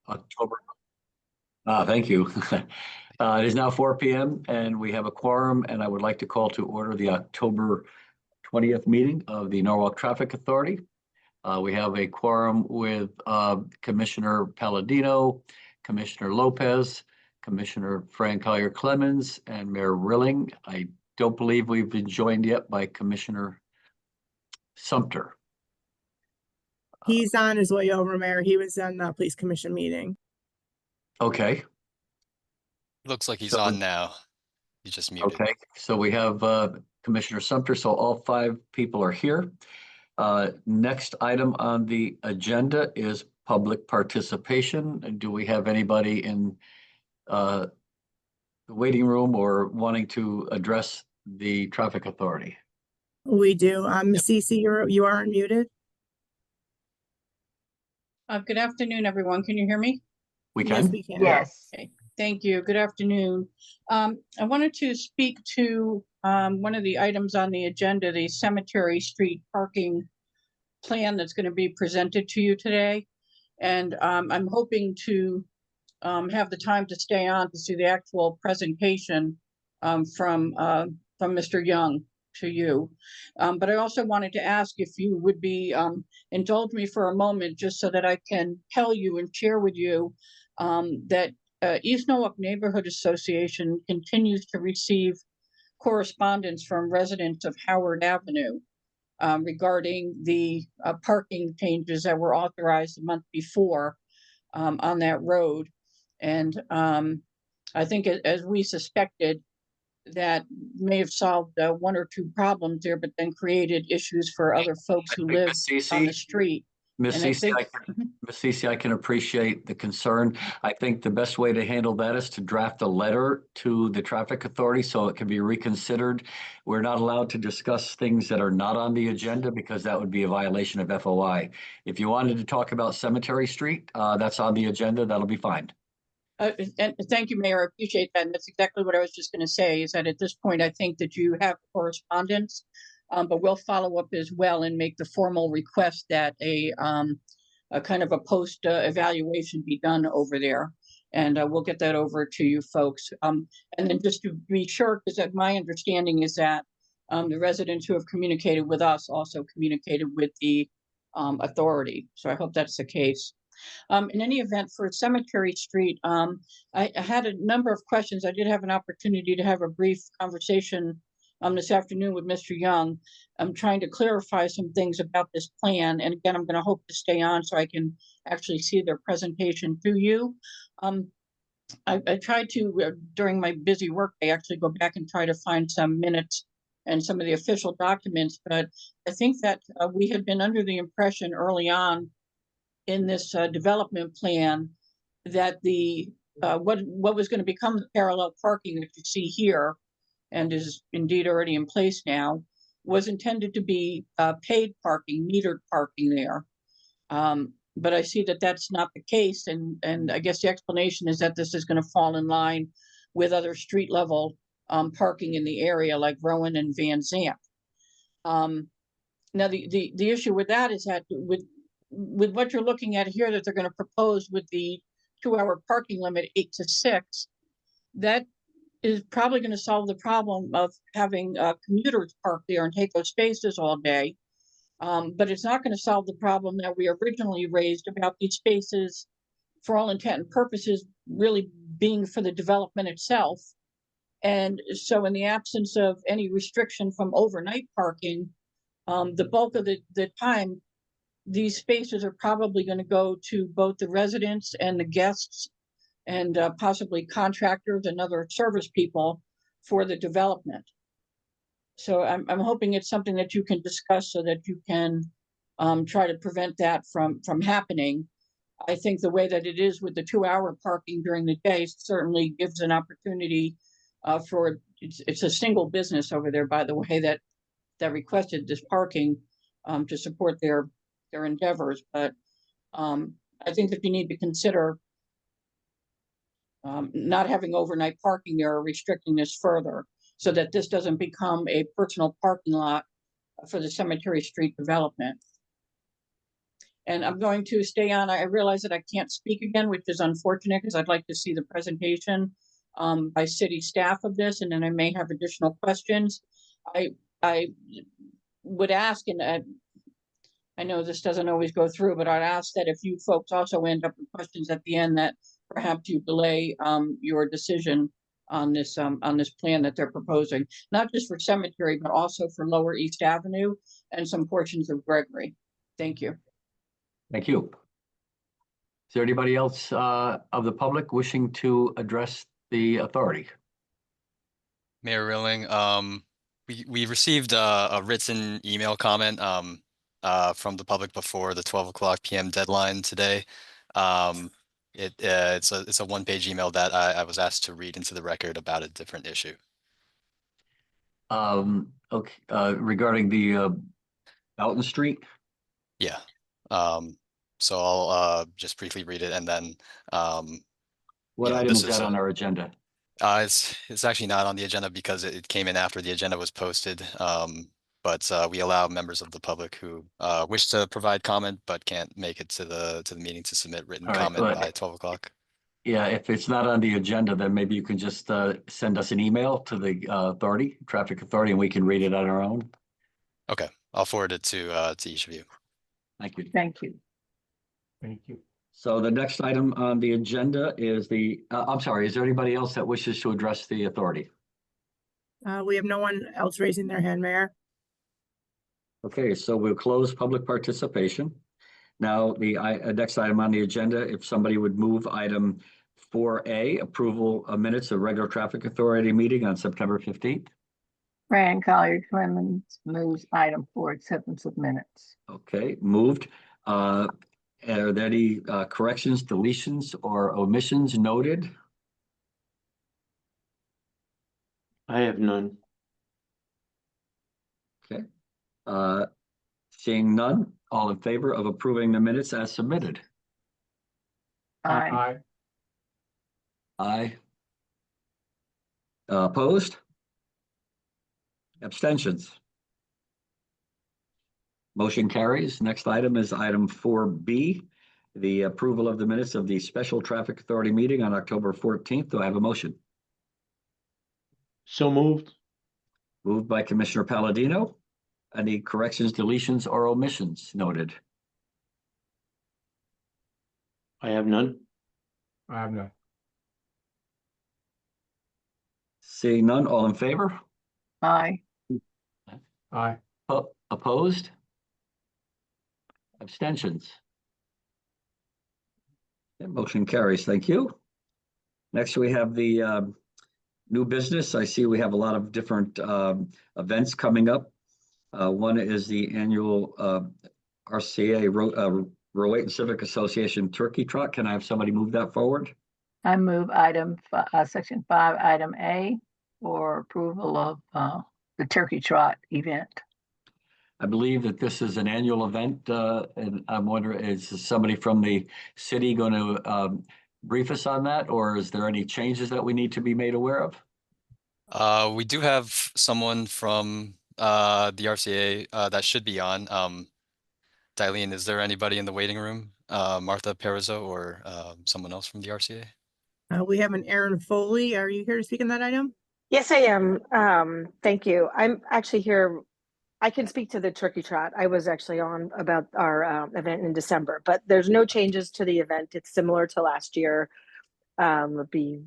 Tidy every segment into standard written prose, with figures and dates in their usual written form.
October. Thank you. It is now 4 p.m. and we have a quorum, and I would like to call to order the October 20th meeting of the Norwalk Traffic Authority. We have a quorum with Commissioner Palladino, Commissioner Lopez, Commissioner Frank Collier Clemens, and Mayor Rilling. I don't believe we've been joined yet by Commissioner Sumter. He's on his way over, Mayor. He was in the police commission meeting. Okay. Looks like he's So- on now. He's just muted. Okay, so we have Commissioner Sumter, so all 5 people are here. Next item on the agenda is public participation. Do we have anybody in the waiting room or wanting to address the traffic authority? We do. Ms. Cece, you are unmuted. Good afternoon, everyone. Can you hear me? We Yes, can? we can. Yes. Okay, thank you. Good afternoon. I wanted to speak to one of the items on the agenda, the Cemetery Street parking plan that's going to be presented to you today. And I'm hoping to have the time to stay on to see the actual presentation from Mr. Young to you. But I also wanted to ask if you would be indulge me for a moment, just so that I can tell you and share with you that East Norwalk Neighborhood Association continues to receive correspondence from residents of Howard Avenue regarding the parking changes that were authorized the month before on that road. And I think, as we suspected, that may have solved 1 or 2 problems there, but then created issues for other folks who live on the street. Miss And I Cece, think- Miss Cece, I can appreciate the concern. I think the best way to handle that is to draft a letter to the traffic authority so it can be reconsidered. We're not allowed to discuss things that are not on the agenda because that would be a violation of FOI. If you wanted to talk about Cemetery Street, that's on the agenda. That'll be fine. And thank you, Mayor. I appreciate that. And that's exactly what I was just going to say, is that at this point, I think that you have correspondence, but we'll follow up as well and make the formal request that a kind of a post evaluation be done over there. And we'll get that over to you folks. And then just to be sure, because my understanding is that the residents who have communicated with us also communicated with the authority. So I hope that's the case. In any event, for Cemetery Street, I had a number of questions. I did have an opportunity to have a brief conversation this afternoon with Mr. Young. I'm trying to clarify some things about this plan. And again, I'm going to hope to stay on so I can actually see their presentation to you. I tried to, during my busy work, I actually go back and try to find some minutes and some of the official documents. But I think that we had been under the impression early on in this development plan that the what was going to become the parallel parking that you see here, and is indeed already in place now, was intended to be paid parking, metered parking there. But I see that that's not the case, and I guess the explanation is that this is going to fall in line with other street level parking in the area, like Rowan and Van Zandt. Now the issue with that is that with what you're looking at here, that they're going to propose with the 2-hour parking limit, 8 to 6, that is probably going to solve the problem of having commuters park there and take those spaces all day. But it's not going to solve the problem that we originally raised about these spaces, for all intent and purposes, really being for the development itself. And so in the absence of any restriction from overnight parking, the bulk of the time, these spaces are probably going to go to both the residents and the guests and possibly contractors and other service people for the development. So I'm hoping it's something that you can discuss so that you can try to prevent that from happening. I think the way that it is with the 2-hour parking during the day certainly gives an opportunity for, it's a single business over there, by the way, that requested this parking to support their endeavors. But I think that you need to consider not having overnight parking there or restricting this further, so that this doesn't become a personal parking lot for the Cemetery Street development. And I'm going to stay on. I realize that I can't speak again, which is unfortunate because I'd like to see the presentation by city staff of this, and then I may have additional questions. I would ask, and I know this doesn't always go through, but I'd ask that if you folks also end up with questions at the end, that perhaps you delay your decision on this plan that they're proposing, not just for cemetery, but also for Lower East Avenue and some portions of Gregory. Thank you. Thank you. Is there anybody else of the public wishing to address the authority? Mayor Rilling, we received a written email comment from the public before the 12 o'clock PM deadline today. It's a one-page email that I was asked to read into the record about a different issue. Okay, regarding the Alton Street. Yeah. So I'll just briefly read it, and then What yeah, item this is is that a- on our agenda? it's actually not on the agenda because it came in after the agenda was posted. But we allow members of the public who wish to provide comment but can't make it to the meeting to submit written All right, comment but- by 12 o'clock. Yeah, if it's not on the agenda, then maybe you can just send us an email to the authority, traffic authority, and we can read it on our own. Okay, I'll forward it to each of you. Thank you. Thank you. Thank you. So the next item on the agenda is I'm sorry, is there anybody else that wishes to address the authority? We have no one else raising their hand, Mayor. Okay, so we'll close public participation. Now, the next item on the agenda, if somebody would move item 4A, approval of minutes of regular traffic authority meeting on September 15th. Fran Collier Clemens moves item 4, acceptance of minutes. Okay, moved. Are there any corrections, deletions, or omissions noted? I have none. Okay. Seeing none, all in favor of approving the minutes as submitted? Aye. Aye. Opposed? Abstentions? Motion carries. Next item is item 4B, the approval of the minutes of the Special Traffic Authority meeting on October 14th. Do I have a motion? So moved. Moved by Commissioner Palladino. Any corrections, deletions, or omissions noted? I have none. I have none. Seeing none, all in favor? Aye. Aye. Opposed? Abstentions? That motion carries. Thank you. Next, we have the new business. I see we have a lot of different events coming up. One is the annual RCA Rowayton Civic Association Turkey Trot. Can I have somebody move that forward? I move section 5, item A, for approval of the Turkey Trot event. I believe that this is an annual event, and I'm wondering, is somebody from the city going to brief us on that, or is there any changes that we need to be made aware of? We do have someone from the RCA that should be on. Darlene, is there anybody in the waiting room? Martha Perizzo or someone else from the RCA? We have an Aaron Foley. Are you here to speak on that item? Yes, I am. Thank you. I'm actually here. I can speak to the Turkey Trot. I was actually on about our event in December, but there's no changes to the event. It's similar to last year. It'll be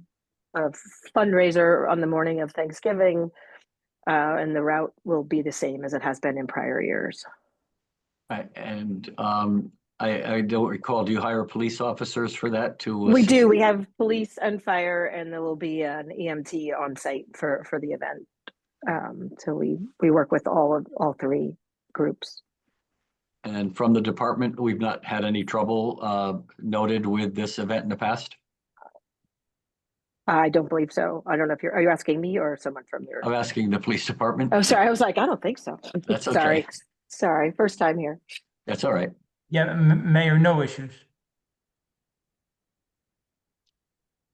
a fundraiser on the morning of Thanksgiving, and the route will be the same as it has been in prior years. And I don't recall, do you hire police officers for that to? We do. We have police and fire, and there will be an EMT on site for the event. So we work with all three groups. And from the department, we've not had any trouble noted with this event in the past? I don't believe so. I don't know if are you asking me or someone from your? I'm asking the police department. Oh, sorry. I was like, I don't think so. That's okay. Sorry. Sorry. First time here. That's all right. Yeah, Mayor, no issues.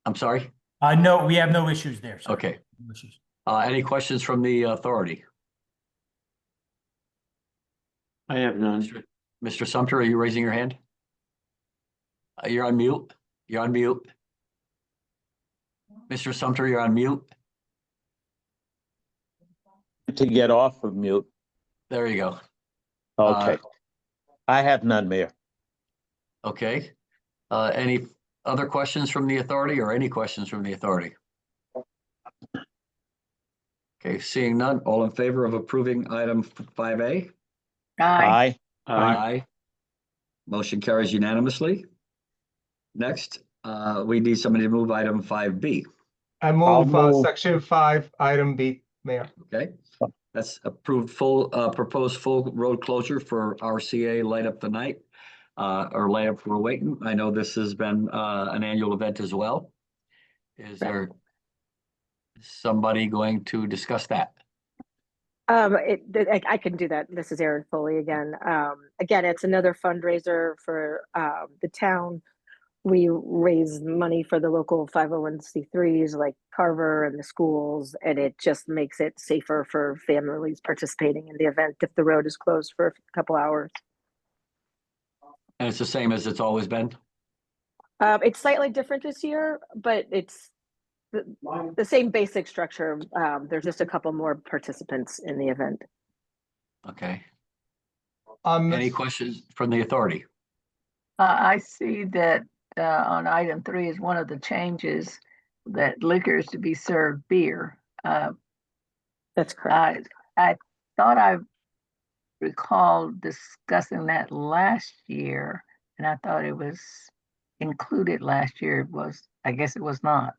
I'm sorry? No, we have no issues there. sir. Okay. No issues. Any questions from the authority? I have none. Mr. Sumter, are you raising your hand? You're on mute. You're on mute. Mr. Sumter, you're on mute. To get off of mute. There you go. Okay. I have none, Mayor. Okay. Any other questions from the authority or any questions from the authority? Okay, seeing none, all in favor of approving item 5A? Aye. Aye. Motion carries unanimously. Next, we need somebody to move item 5B. I move move. section 5, item B, Mayor. Okay, that's approved proposed full road closure for RCA Light Up the Night, or Light Up for Waiting. I know this has been, an annual event as well. Is there somebody going to discuss that? I can do that. This is Erin Foley again. Again, it's another fundraiser for the town. We raise money for the local 501c3s like Carver and the schools, and it just makes it safer for families participating in the event if the road is closed for a couple hours. And it's the same as it's always been? It's slightly different this year, but it's the same basic structure. There's just a couple more participants in the event. Okay. Any questions from the authority? I see that on item 3 is one of the changes that liquor is to be served beer. That's correct. I thought I recalled discussing that last year, and I thought it was included last year. It was, I guess it was not.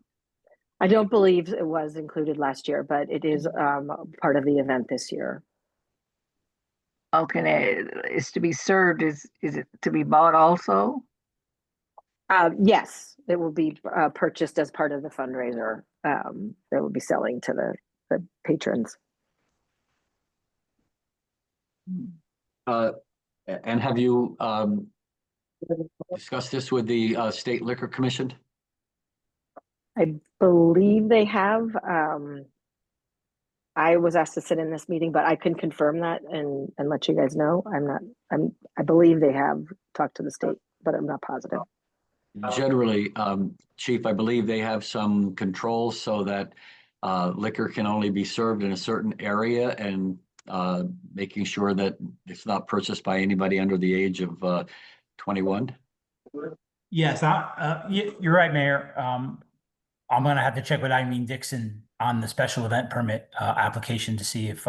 I don't believe it was included last year, but it is part of the event this year. Okay, it's to be served. Is it to be bought also? Yes, it will be purchased as part of the fundraiser. They will be selling to the patrons. And have you discussed this with the State Liquor Commission? I believe they have. I was asked to sit in this meeting, but I can confirm that and let you guys know. I believe they have talked to the state, but I'm not positive. Generally, Chief, I believe they have some controls so that liquor can only be served in a certain area, and making sure that it's not purchased by anybody under the age of 21. Yes, you're right, Mayor. I'm gonna have to check with Eileen Dixon on the special event permit application to see if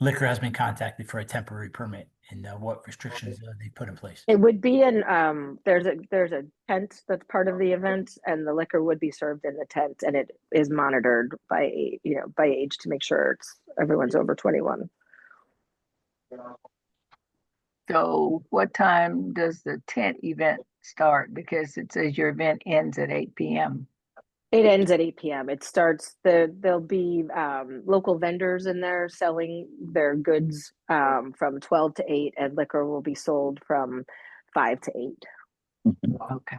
liquor has been contacted for a temporary permit and what restrictions they put in place. It would be there's a tent that's part of the event, and the liquor would be served in the tent, and it is monitored by age to make sure everyone's over 21. So what time does the tent event start? Because it says your event ends at 8 p.m. It ends at 8 p.m. It starts there'll be local vendors in there selling their goods from 12 to 8, and liquor will be sold from 5 to 8. Okay.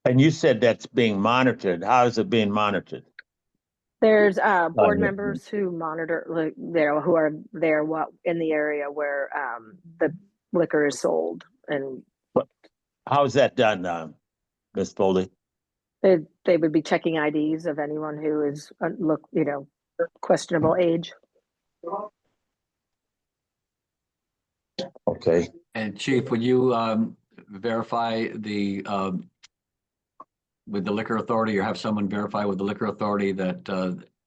And you said that's being monitored. How is it being monitored? There's board members who monitor, who are there in the area where the liquor is sold, and How is that done, Ms. Foley? they would be checking IDs of anyone who is questionable age. Okay. And Chief, would you verify with the liquor authority, or have someone verify with the liquor authority that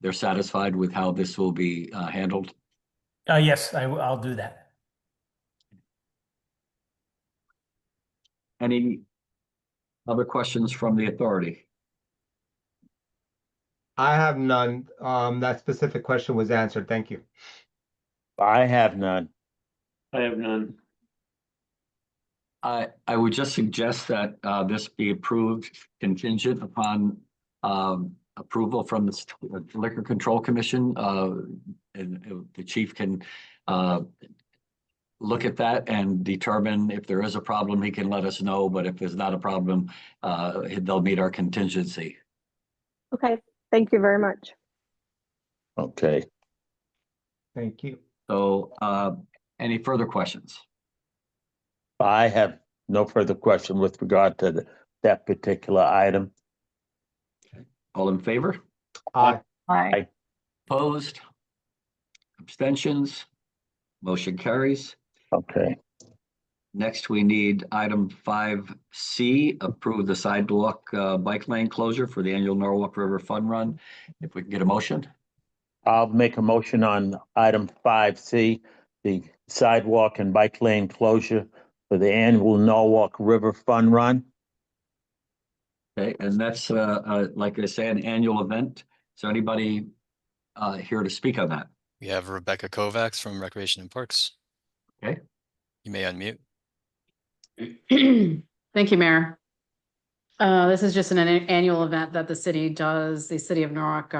they're satisfied with how this will be handled? Yes, I'll do that. Any other questions from the authority? I have none. That specific question was answered. Thank you. I have none. I have none. I would just suggest that this be approved contingent upon approval from the Liquor Control Commission. And the chief can look at that and determine if there is a problem, he can let us know. But if there's not a problem, they'll meet our contingency. Okay, thank you very much. Okay. Thank you. So any further questions? I have no further question with regard to that particular item. All in favor? Aye. Aye. Opposed? Abstentions? Motion carries. Okay, Next, we need item 5C, approve the sidewalk bike lane closure for the annual Norwalk River Fun Run. If we can get a motion? I'll make a motion on item 5C, the sidewalk and bike lane closure for the annual Norwalk River Fun Run. Okay, and that's, like I say, an annual event. Is there anybody here to speak on that? We have Rebecca Kovacs from Recreation and Parks. Okay. You may unmute. Thank you, Mayor. This is just an annual event that the city does, the City of Norwalk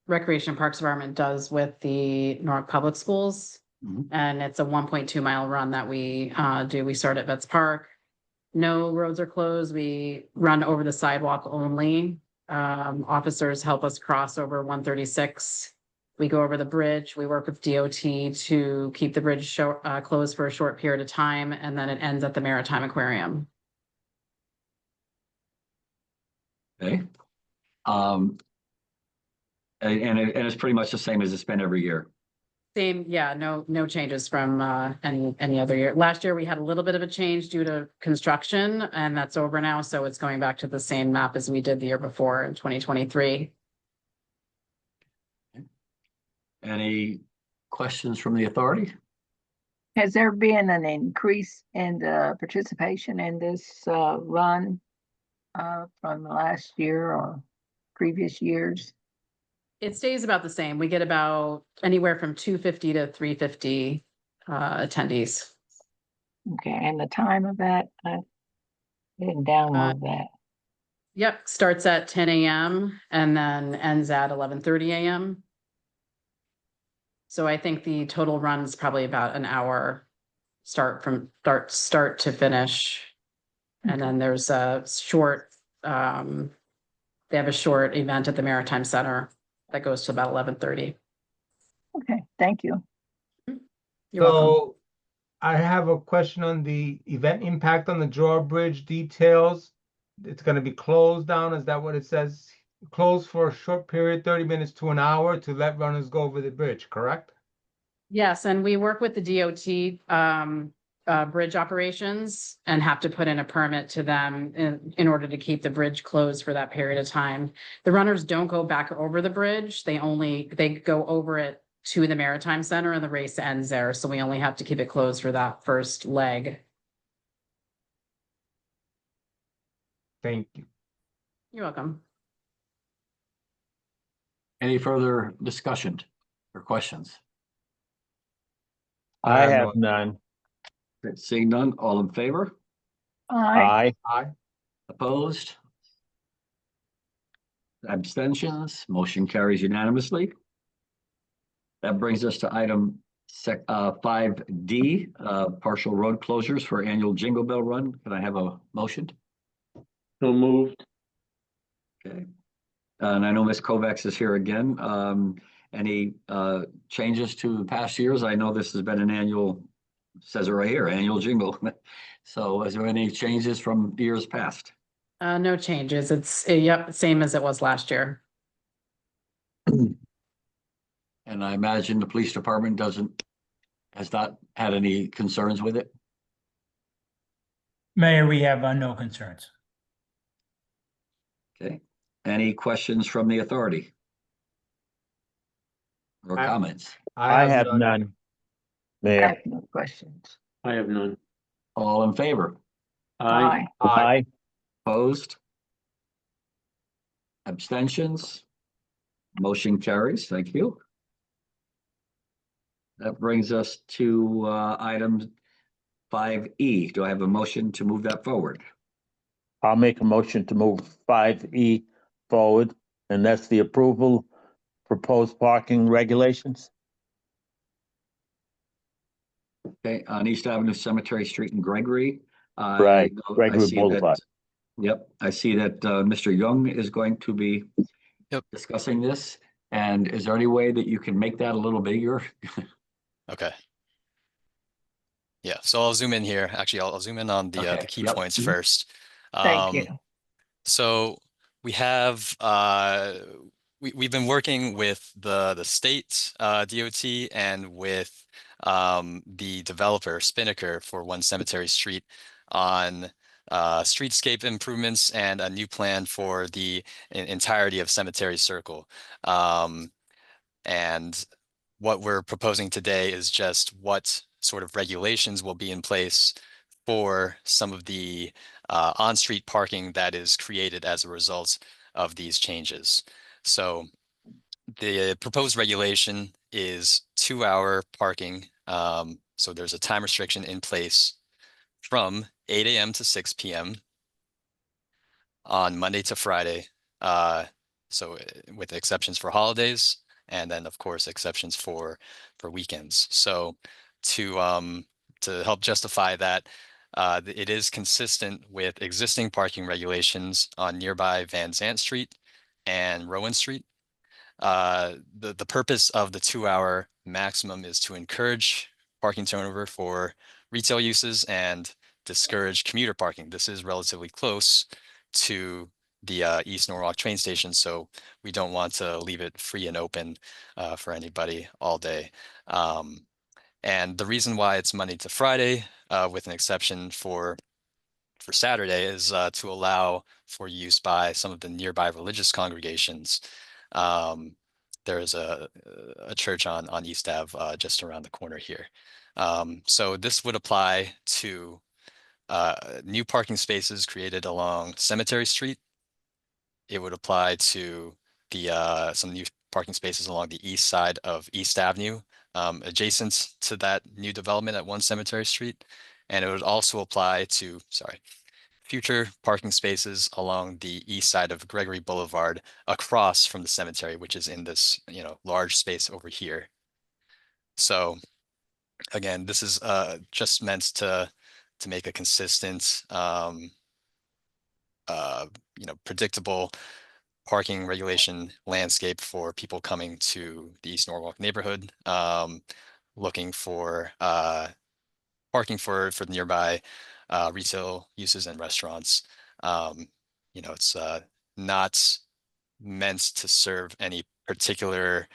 Recreation and Parks Department does with the Norwalk Public Schools. Mhm. And it's a 1.2 mile run that we do. We start at Vets Park. No roads are closed. We run over the sidewalk only. Officers help us cross over 136. We go over the bridge. We work with DOT to keep the bridge closed for a short period of time, and then it ends at the Maritime Aquarium. Okay. And it's pretty much the same as it's been every year. Same, yeah, no changes from any other year. Last year, we had a little bit of a change due to construction, and that's over now, so it's going back to the same map as we did the year before in 2023. Any questions from the authority? Has there been an increase in the participation in this run from last year or previous years? It stays about the same. We get about anywhere from 250 to 350 attendees. Okay, and the time of that, I didn't download that. Yep, starts at 10 a.m. and then ends at 11:30 a.m. So I think the total run is probably about an hour start to finish. And then there's a short, they have a short event at the Maritime Center that goes to about 11:30. Okay, thank you. You're welcome. So I have a question on the event impact on the drawbridge details. It's gonna be closed down, is that what it says? Closed for a short period, 30 minutes to an hour to let runners go over the bridge, correct? Yes, and we work with the DOT bridge operations and have to put in a permit to them in order to keep the bridge closed for that period of time. The runners don't go back over the bridge. They go over it to the Maritime Center and the race ends there. So we only have to keep it closed for that first leg. Thank you. You're welcome. Any further discussion or questions? I have none. Seeing none, all in favor? Aye. Aye. Opposed? Abstentions? Motion carries unanimously. That brings us to item 5D, partial road closures for annual Jingle Bell Run. Can I have a motion? So moved. Okay. And I know Ms. Kovacs is here again. Any changes to past years? I know this has been an annual, says it right here, annual jingle. So is there any changes from years past? No changes. It's, yep, same as it was last year. And I imagine the police department has not had any concerns with it? Mayor, we have no concerns. Okay. Any questions from the authority? Or comments? I have none. I Mayor. have no questions. I have none. All in favor? Aye. Aye. Opposed? Abstentions? Motion carries. Thank you. That brings us to item 5E. Do I have a motion to move that forward? I'll make a motion to move 5E forward, and that's the approval proposed parking regulations. Okay, on East Avenue, Cemetery Street in Gregory. Right, I Gregory see that- Boulevard. Yep, I see that Mr. Young is going to be Yep. discussing this. And is there any way that you can make that a little bigger? Okay. Yeah, so I'll zoom in here. Actually, I'll zoom in on the Okay, key yep. points Mhm. first. Thank you. So we have we've been working with the state DOT and with the developer Spinnaker for One Cemetery Street on streetscape improvements and a new plan for the entirety of Cemetery Circle. And what we're proposing today is just what sort of regulations will be in place for some of the on-street parking that is created as a result of these changes. So the proposed regulation is 2-hour parking. So there's a time restriction in place from 8 a.m. to 6 p.m. on Monday to Friday. So with exceptions for holidays, and then of course exceptions for weekends. So to help justify that, it is consistent with existing parking regulations on nearby Van Zant Street and Rowan Street. The purpose of the 2-hour maximum is to encourage parking turnover for retail uses and discourage commuter parking. This is relatively close to the East Norwalk train station, so we don't want to leave it free and open for anybody all day. And the reason why it's Monday to Friday with an exception for Saturday is to allow for use by some of the nearby religious congregations. There is a church on East Ave just around the corner here. So this would apply to new parking spaces created along Cemetery Street. It would apply to the some new parking spaces along the east side of East Avenue, adjacent to that new development at One Cemetery Street. And it would also apply to, future parking spaces along the east side of Gregory Boulevard across from the cemetery, which is in this, large space over here. So again, this is just meant to make a consistent, predictable parking regulation landscape for people coming to the East Norwalk neighborhood, looking for parking for nearby retail uses and restaurants. It's not meant to serve any particular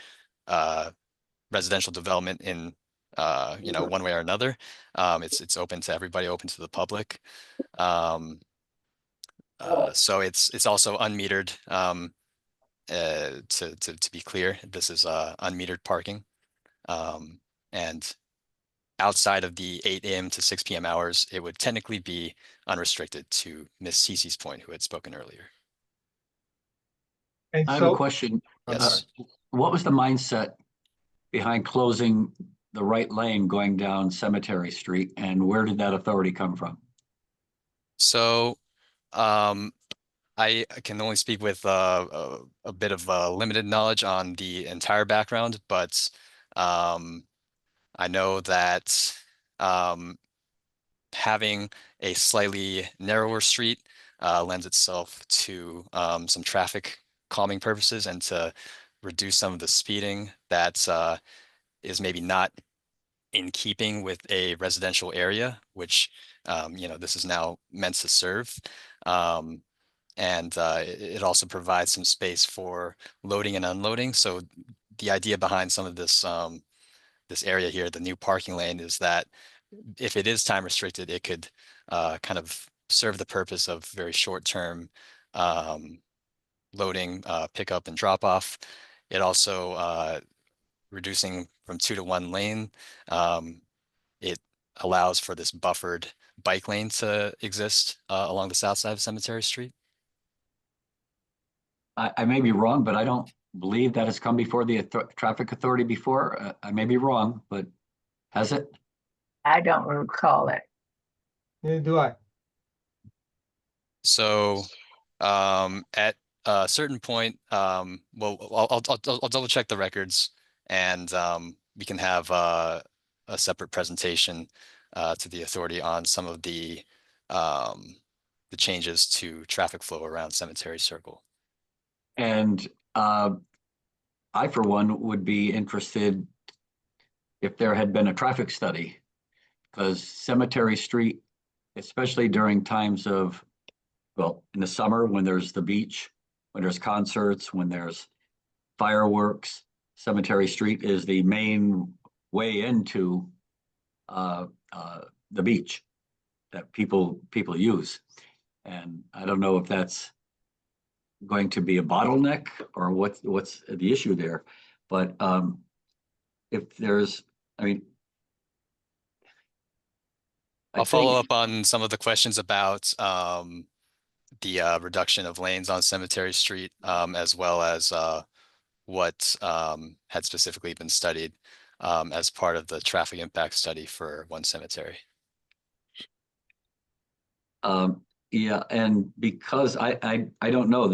residential development in one way or another. It's open to everybody, open to the public. So it's also unmetered. To be clear, this is unmetered parking. And outside of the 8 a.m. to 6 p.m. hours, it would technically be unrestricted, to Ms. Cece's point, who had spoken earlier. And I have a so, question. Yes. What was the mindset behind closing the right lane going down Cemetery Street, and where did that authority come from? So I can only speak with a bit of limited knowledge on the entire background, but I know that having a slightly narrower street lends itself to some traffic calming purposes and to reduce some of the speeding that is maybe not in keeping with a residential area, which this is now meant to serve. And it also provides some space for loading and unloading. So the idea behind some of this this area here, the new parking lane, is that if it is time restricted, it could kind of serve the purpose of very short-term loading, pickup and drop off. It also reducing from 2 to 1 lane. It allows for this buffered bike lane to exist along the south side of Cemetery Street. I may be wrong, but I don't believe that has come before the traffic authority before. I may be wrong, but has it? I don't recall it. neither do I. So at a certain point, well, I'll double check the records, and we can have a separate presentation to the authority on some of the changes to traffic flow around Cemetery Circle. And I, for one, would be interested if there had been a traffic study because Cemetery Street, especially during times of, well, in the summer when there's the beach, when there's concerts, when there's fireworks, Cemetery Street is the main way into the beach that people use. And I don't know if that's going to be a bottleneck or what's the issue there. But if there's, I mean, I'll follow up on some of the questions about the reduction of lanes on Cemetery Street, as well as what had specifically been studied as part of the traffic impact study for One Cemetery. Yeah, and because I don't know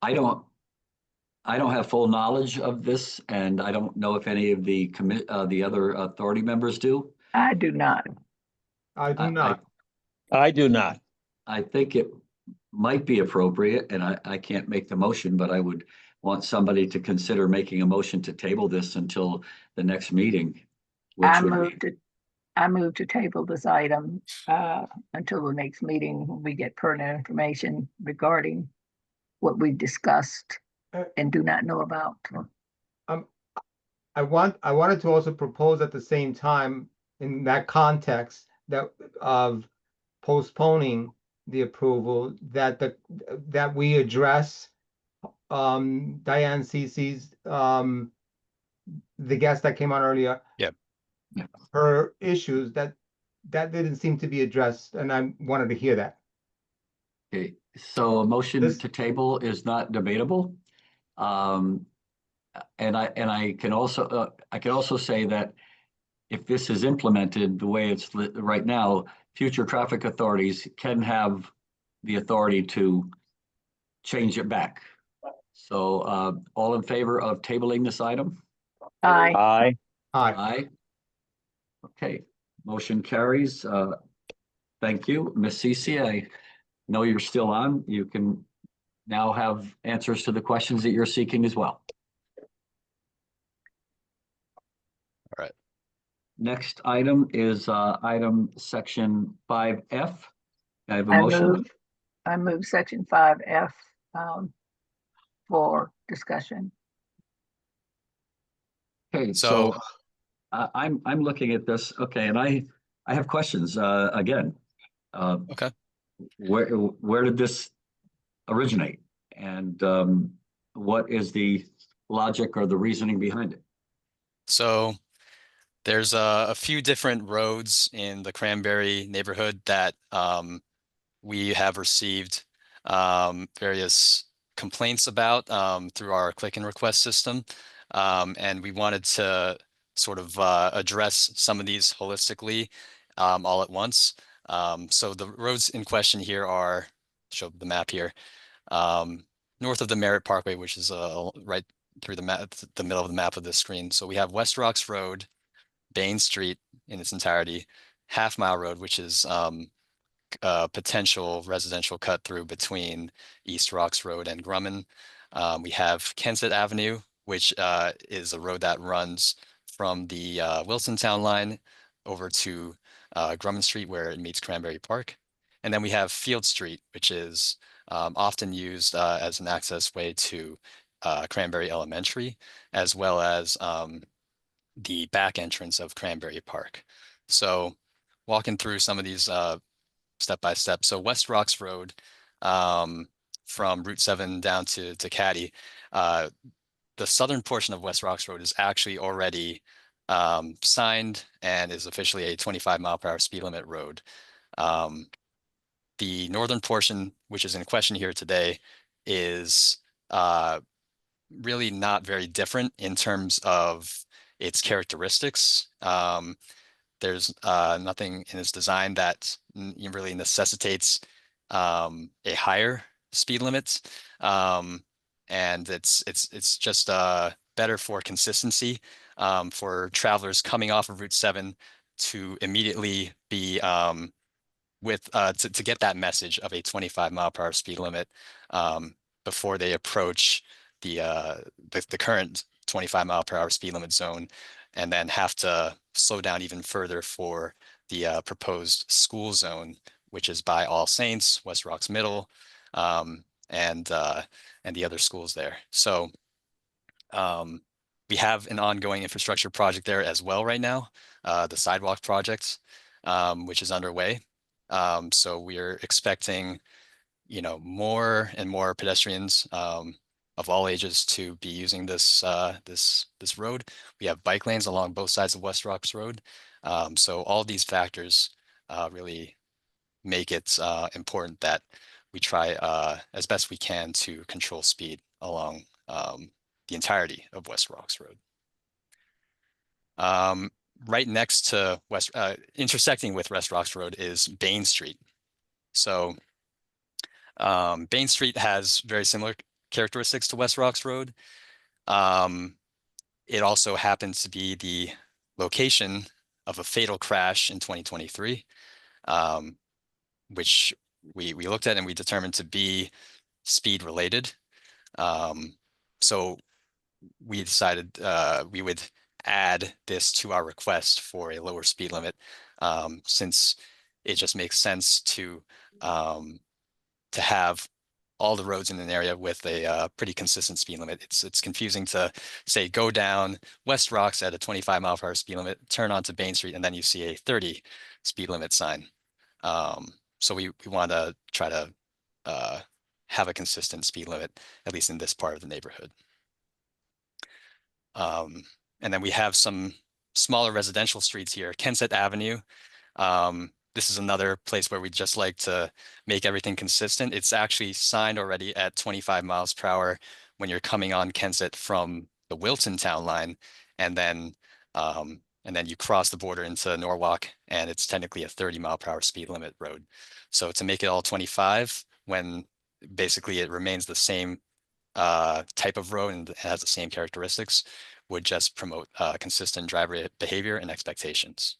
I don't have full knowledge of this, and I don't know if any of the the other authority members do. I do not. I do not. I do not. I think it might be appropriate, and I can't make the motion, but I would want somebody to consider making a motion to table this until the next meeting. Which I move to table this item until the next meeting when we get pertinent information regarding what we discussed and do not know about. I wanted to also propose at the same time in that context that of postponing the approval that we address Diane Cece's the guest that came on earlier. Yep. Her issues that didn't seem to be addressed, and I wanted to hear that. Okay, so a motion This- to table is not debatable. And I can also say that if this is implemented the way it's right now, future traffic authorities can have the authority to change it back. So all in favor of tabling this item? Aye. Aye. Aye. Aye. Okay, motion carries. Thank you, Ms. Cece. I know you're still on. You can now have answers to the questions that you're seeking as well. All right. Next item is item section 5F. I have a motion. I move section 5F for discussion. Okay, So- so I'm looking at this. Okay, and I have questions again. Okay. Where did this originate, and what is the logic or the reasoning behind it? So there's a few different roads in the Cranberry neighborhood that we have received various complaints about through our click and request system. And we wanted to sort of address some of these holistically all at once. So the roads in question here are, show the map here, north of the Merritt Parkway, which is right through the middle of the map of the screen. So we have West Rocks Road, Bain Street in its entirety, Half Mile Road, which is a potential residential cut through between East Rocks Road and Grumman. We have Kensett Avenue, which is a road that runs from the Wilson Town line over to Grumman Street, where it meets Cranberry Park. And then we have Field Street, which is often used as an access way to Cranberry Elementary, as well as the back entrance of Cranberry Park. So walking through some of these step by step. So West Rocks Road from Route 7 down to Caddy, the southern portion of West Rocks Road is actually already signed and is officially a 25-mile-per-hour speed limit road. The northern portion, which is in question here today, is really not very different in terms of its characteristics. There's nothing in its design that really necessitates a higher speed limit, and it's just better for consistency for travelers coming off of Route 7 to immediately be to get that message of a 25-mile-per-hour speed limit before they approach the current 25-mile-per-hour speed limit zone, and then have to slow down even further for the proposed school zone, which is by All Saints, West Rocks Middle, and the other schools there. So we have an ongoing infrastructure project there as well right now, the sidewalk project, which is underway. So we're expecting, more and more pedestrians of all ages to be using this this road. We have bike lanes along both sides of West Rocks Road. So all these factors really make it important that we try as best we can to control speed along the entirety of West Rocks Road. Right next to intersecting with West Rocks Road is Bain Street. So Bain Street has very similar characteristics to West Rocks Road. It also happens to be the location of a fatal crash in 2023, which we looked at and we determined to be speed related. So we decided we would add this to our request for a lower speed limit, since it just makes sense to have all the roads in an area with a pretty consistent speed limit. It's confusing to say go down West Rocks at a 25-mile-per-hour speed limit, turn onto Bain Street, and then you see a 30 speed limit sign. So we want to try to have a consistent speed limit, at least in this part of the neighborhood. And then we have some smaller residential streets here. Kensett Avenue. This is another place where we'd just like to make everything consistent. It's actually signed already at 25 miles per hour when you're coming on Kensett from the Wilton town line, and then you cross the border into Norwalk, and it's technically a 30-mile-per-hour speed limit road. So to make it all 25, when basically it remains the same type of road and has the same characteristics, would just promote consistent driver behavior and expectations.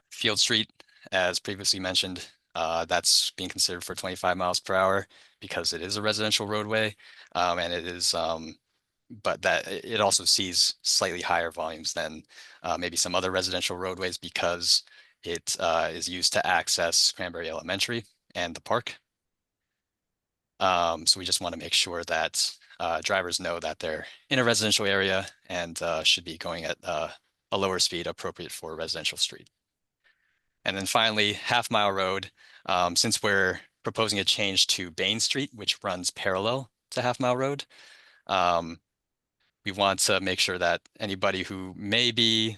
Field Street, as previously mentioned, that's being considered for 25 miles per hour because it is a residential roadway, and it is, but that it also sees slightly higher volumes than maybe some other residential roadways because it is used to access Cranberry Elementary and the park. So we just want to make sure that drivers know that they're in a residential area and should be going at a lower speed appropriate for a residential street. And then finally, Half Mile Road, since we're proposing a change to Bain Street, which runs parallel to Half Mile Road, we want to make sure that anybody who may be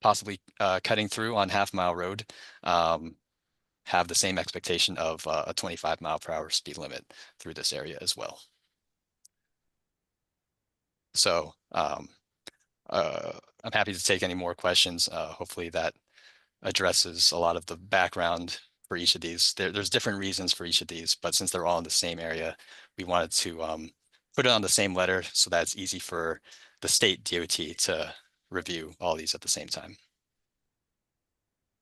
possibly cutting through on Half Mile Road have the same expectation of a 25-mile-per-hour speed limit through this area as well. So I'm happy to take any more questions. Hopefully that addresses a lot of the background for each of these. There's different reasons for each of these, but since they're all in the same area, we wanted to put it on the same letter so that it's easy for the state DOT to review all these at the same time.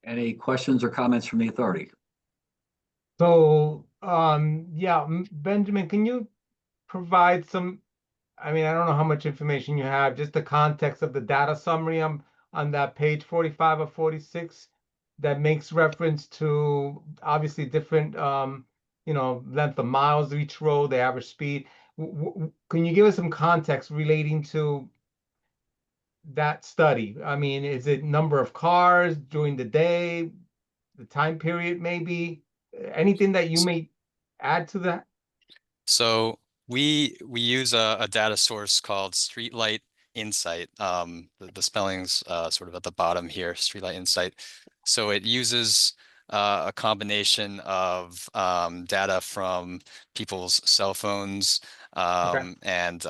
Any questions or comments from the authority? So, yeah, Benjamin, can you provide some, I mean, I don't know how much information you have, just the context of the data summary on that page 45 or 46 that makes reference to obviously different, length of miles of each road, the average speed. Can you give us some context relating to that study? I mean, is it number of cars during the day, the time period, maybe anything that you may add to that? So we use a data source called Streetlight Insight. The spelling's sort of at the bottom here, Streetlight Insight. So it uses a combination of data from people's cell phones and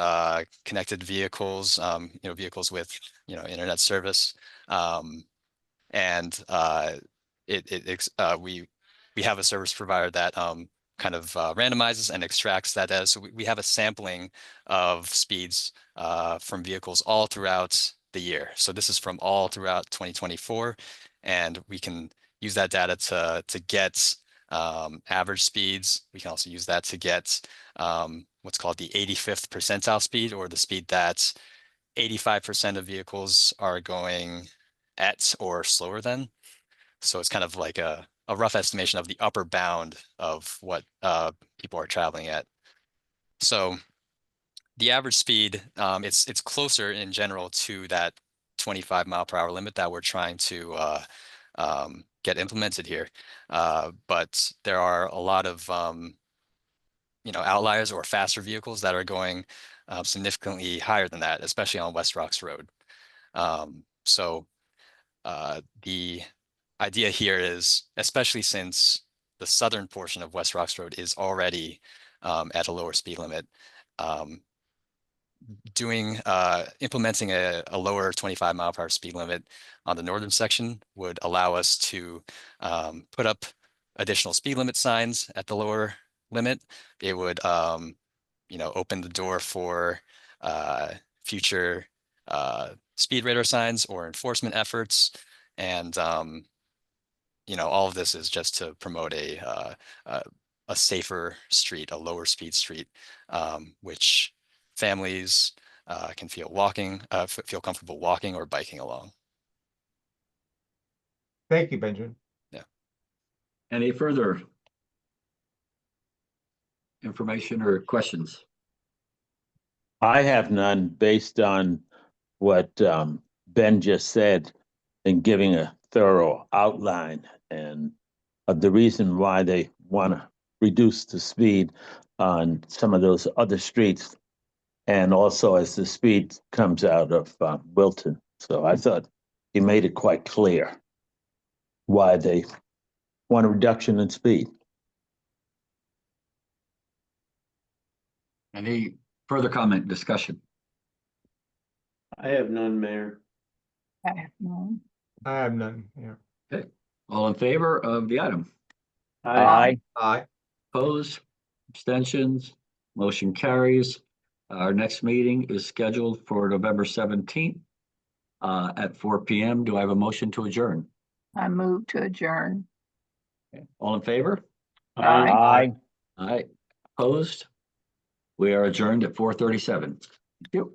connected vehicles, vehicles with internet service, and we have a service provider that kind of randomizes and extracts that data. So we have a sampling of speeds from vehicles all throughout the year. So this is from all throughout 2024, and we can use that data to get average speeds. We can also use that to get what's called the 85th percentile speed, or the speed that 85% of vehicles are going at or slower than. So it's kind of like a rough estimation of the upper bound of what people are traveling at. So the average speed, it's closer in general to that 25 mile per hour limit that we're trying to get implemented here. But there are a lot of outliers or faster vehicles that are going significantly higher than that, especially on West Rocks Road. So the idea here is, especially since the southern portion of West Rocks Road is already at a lower speed limit, implementing a lower 25 mile per hour speed limit on the northern section would allow us to put up additional speed limit signs at the lower limit. It would open the door for future speed radar signs or enforcement efforts. And all of this is just to promote a safer street, a lower speed street, which families can feel comfortable walking or biking along. Thank you, Benjamin. Any further information or questions? I have none based on what Ben just said and giving a thorough outline and of the reason why they want to reduce the speed on some of those other streets, and also as the speed comes out of Wilton. So I thought he made it quite clear why they want a reduction in speed. Any further comment, discussion? I have none, Mayor. I have none. I have none. Yeah. Okay, all in favor of the item? Aye. Aye. Opposed, abstentions, motion carries. Our next meeting is scheduled for November 17th at 4 p.m. Do I have a motion to adjourn? I move to adjourn. Okay. All in favor? Aye. Aye. Opposed? We are adjourned at 4:37. Thank you.